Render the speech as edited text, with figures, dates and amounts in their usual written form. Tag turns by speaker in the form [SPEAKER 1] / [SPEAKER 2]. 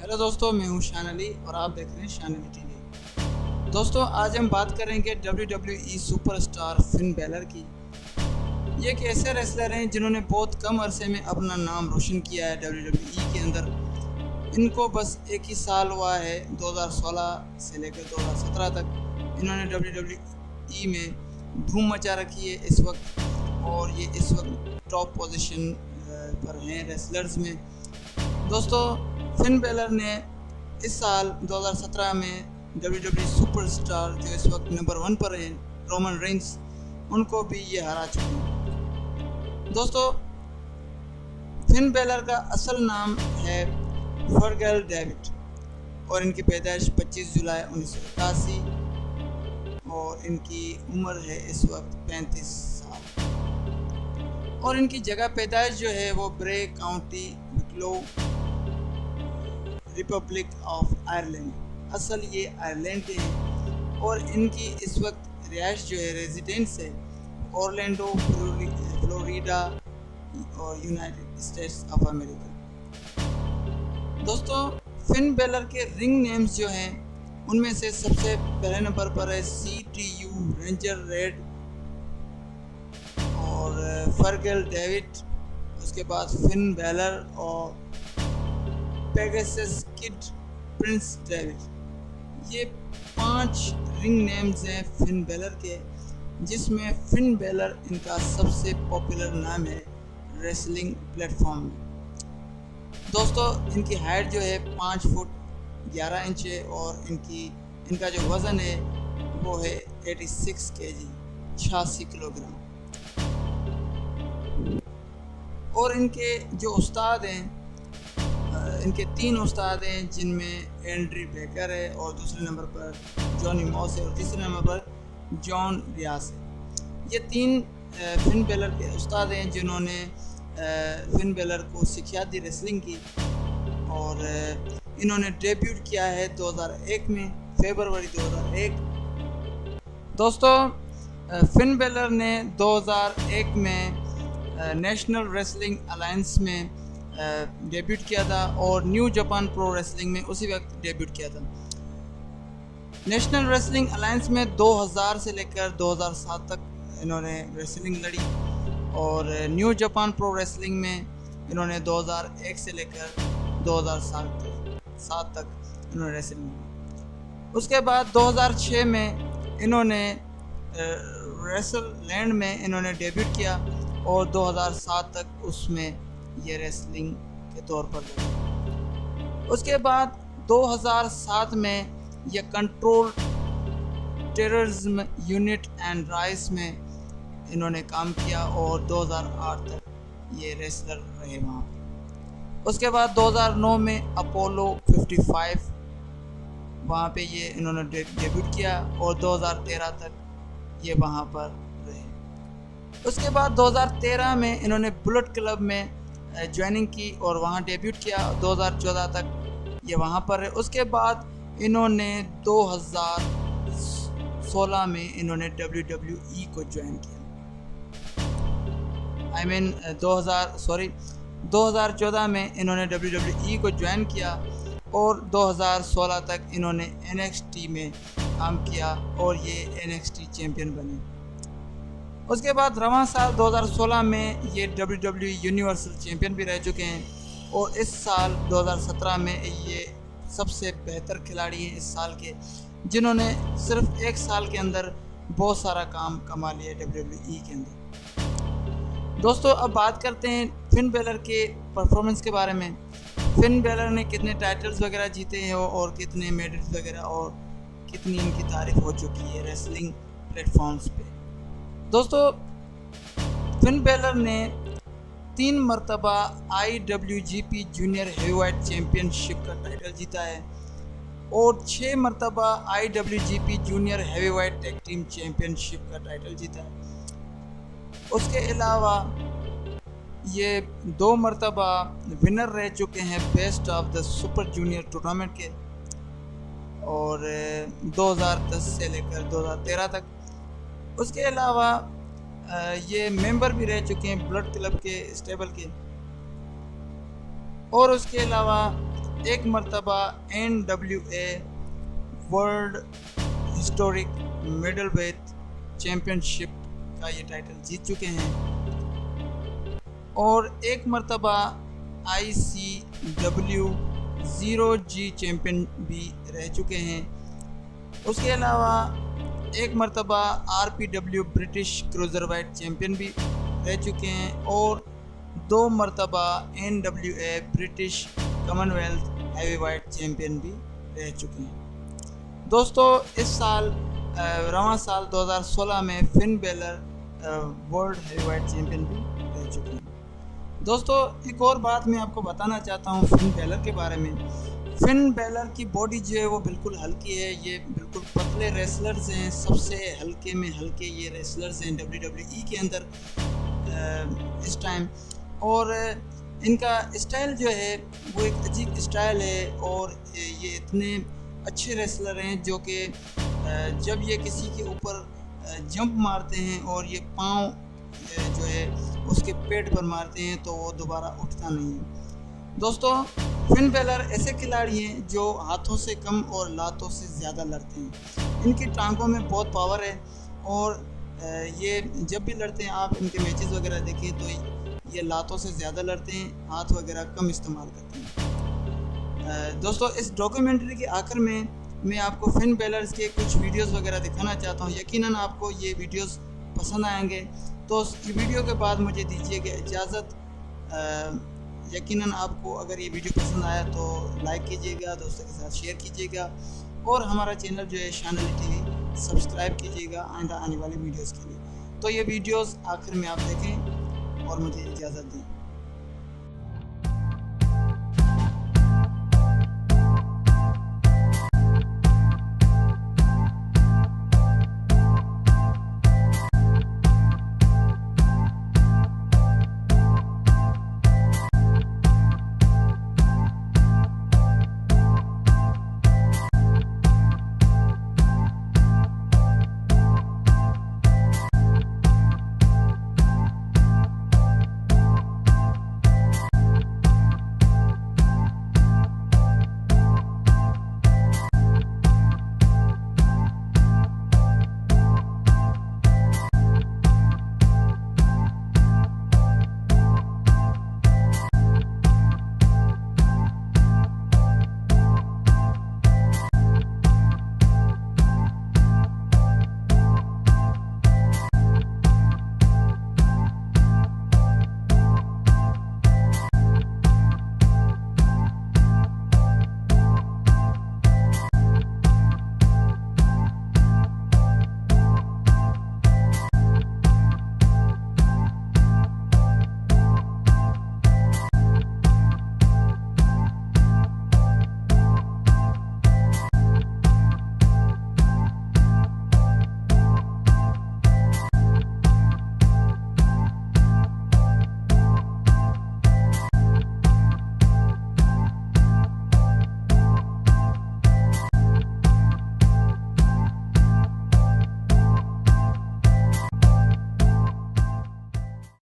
[SPEAKER 1] Hello दोस्तों, मैं हूं शान अली और आप देख रहे हैं शान अली टीवी। दोस्तों, आज हम बात करेंगे WWE सुपरस्टार फिन बैलर की। ये एक ऐसे रेसलर हैं जिन्होंने बहुत कम अरसे में अपना नाम रोशन किया है WWE के अंदर। इनको बस एक ही साल हुआ है, 2016 से लेकर 2017 तक इन्होंने WWE में धूम मचा रखी है इस वक्त, और ये इस वक्त टॉप पोजीशन पर हैं रेसलर्स में। दोस्तों, फिन बैलर ने इस साल 2017 में WWE सुपरस्टार जो इस वक्त नंबर 1 पर हैं, रोमन रेंस, उनको भी ये हरा चुके हैं। दोस्तों, फिन बैलर का असल नाम है फर्गल डेविड और इनकी पैदाइश 25 जुलाई 1981 और इनकी उम्र है इस वक्त 35 साल। और इनकी जगह पैदाइश जो है वो ब्रे काउंटी, विकलो, रिपब्लिक ऑफ आयरलैंड। असल ये आयरलैंड के हैं और इनकी इस वक्त रिहाइश जो है, रेजिडेंस है ऑरलैंडो, फ्लोरिडा और यूनाइटेड स्टेट्स ऑफ अमेरिका। दोस्तों, फिन बैलर के रिंग नेम्स जो हैं उनमें से सबसे पहले नंबर पर है CTU रेंजर रेड और फर्गल डेविड, उसके बाद फिन बैलर और पेगासस किड प्रिंस डेविड। ये 5 रिंग नेम्स हैं फिन बैलर के, जिसमें फिन बैलर इनका सबसे पॉपुलर नाम है रेसलिंग प्लेटफॉर्म में। दोस्तों, इनकी हाइट जो है 5 फुट 11 इंच है और इनका जो वज़न है वो है 86 kg, 86 किलोग्राम। और इनके जो उस्ताद हैं, इनके 3 उस्ताद हैं, जिनमें एंड्री बेकर है और दूसरे नंबर पर जॉनी मॉस है और तीसरे नंबर पर जॉन रियास है। ये 3 फिन बैलर के उस्ताद हैं जिन्होंने फिन बैलर को सिखात दी रेसलिंग की, और इन्होंने डेब्यूट किया है 2001 में, फरवरी 2001। दोस्तों, फिन बैलर ने 2001 में नेशनल रेसलिंग अलायंस में डेब्यूट किया था और न्यू जापान प्रो रेसलिंग में उसी वक्त डेब्यूट किया था। नेशनल रेसलिंग अलायंस में 2000 से लेकर 2007 तक इन्होंने रेसलिंग लड़ी और न्यू जापान प्रो रेसलिंग में इन्होंने 2001 से लेकर 2007 तक इन्होंने रेसलिंग लड़ी। उसके बाद 2006 में इन्होंने रेसललैंड में इन्होंने डेब्यूट किया और 2007 तक उसमें ये रेसलिंग के तौर पर लगे। उसके बाद 2007 में ये control terrorism unit and rice में इन्होंने काम किया और 2008 तक ये रेसलर रहे वहाँ पर। उसके बाद 2009 में अपोलो 55 वहाँ पे ये इन्होंने डेब्यूट किया और 2013 तक ये वहाँ पर रहे। उसके बाद 2013 में इन्होंने बुलेट क्लब में ज्वाइनिंग की और वहाँ डेब्यूट किया। 2014 तक ये वहाँ पर है। उसके बाद इन्होंने 2016 में इन्होंने WWE को ज्वाइन किया। 2014 में इन्होंने WWE को ज्वाइन किया और 2016 तक इन्होंने NXT में काम किया और ये NXT चैम्पियन बने। उसके बाद रवां साल 2016 में ये WWE यूनिवर्सल चैम्पियन भी रह चुके हैं और इस साल 2017 में ये सबसे बेहतर खिलाड़ी हैं इस साल के, जिन्होंने सिर्फ 1 साल के अंदर बहुत सारा काम कमा लिया WWE के अंदर। दोस्तों, अब बात करते हैं फिन बैलर के परफॉर्मेंस के बारे में। फिन बैलर ने कितने टाइटल्स वगैरह जीते हैं और कितने मेडल्स वगैरह और कितनी इनकी तारीफ हो चुकी है रेसलिंग प्लेटफॉर्म्स पे। दोस्तों, फिन बैलर ने 3 मरतबा IWGP जूनियर हेवीवेट चैम्पियनशिप का टाइटल जीता है और 6 मरतबा IWGP junior heavyweight tag team championship का टाइटल जीता है। उसके अलावा ये 2 मरतबा विनर रह चुके हैं best of the super junior tournament के, और 2010 से लेकर 2013 तक। उसके अलावा ये मेंबर भी रह चुके हैं बुलेट क्लब के स्टेबल के, और उसके अलावा एक मरतबा NWA world historic middleweight championship का ये टाइटल जीत चुके हैं और एक मरतबा ICW 0G चैम्पियन भी रह चुके हैं। उसके अलावा एक मरतबा RPW ब्रिटिश क्रूज़रवेट चैम्पियन भी रह चुके हैं और 2 मरतबा NWA British Commonwealth heavyweight champion भी रह चुके हैं। दोस्तों इस साल रवां साल 2016 में fin baler world heavyweight champion भी रह चुके हैं। दोस्तों एक और बात मैं आपको बताना चाहता हूँ फिन बेलर के बारे में। फिन बेलर की बॉडी जो है वो बिल्कुल हल्की है, ये बिल्कुल पतले रेसलर्स हैं, सबसे हल्के में हल्के ये रेसलर्स हैं WWE के अंदर इस टाइम। और इनका स्टाइल जो है वो एक अजीब स्टाइल है और ये इतने अच्छे रेसलर हैं जो कि जब ये किसी के ऊपर जंप मारते हैं और ये पाँव जो है उसके पेट पर मारते हैं तो वो दोबारा उठता नहीं है। दोस्तों फिन बेलर ऐसे खिलाड़ी हैं जो हाथों से कम और लातों से ज़्यादा लड़ते हैं। इनकी टांगों में बहुत पावर है और ये जब भी लड़ते हैं आप इनके मैचेस वगैरह देखें तो ये लातों से ज़्यादा लड़ते हैं, हाथ वगैरह कम इस्तेमाल करते हैं। दोस्तों इस डॉक्यूमेंट्री के आखिर में मैं आपको फिन बेलर्स के कुछ वीडियोस वगैरह दिखाना चाहता हूँ। यकीनन आपको ये वीडियोस पसंद आएंगे। तो इस वीडियो के बाद मुझे दीजिएगा इजाज़त। यकीनन आपको अगर ये वीडियो पसंद आया तो लाइक कीजिएगा, दोस्तों के साथ शेयर कीजिएगा और हमारा चैनल जो है शान अली TV सब्सक्राइब कीजिएगा आइंदा आने वाली वीडियोस के लिए। तो ये वीडियोस आखिर में आप देखें और मुझे इजाज़त दें।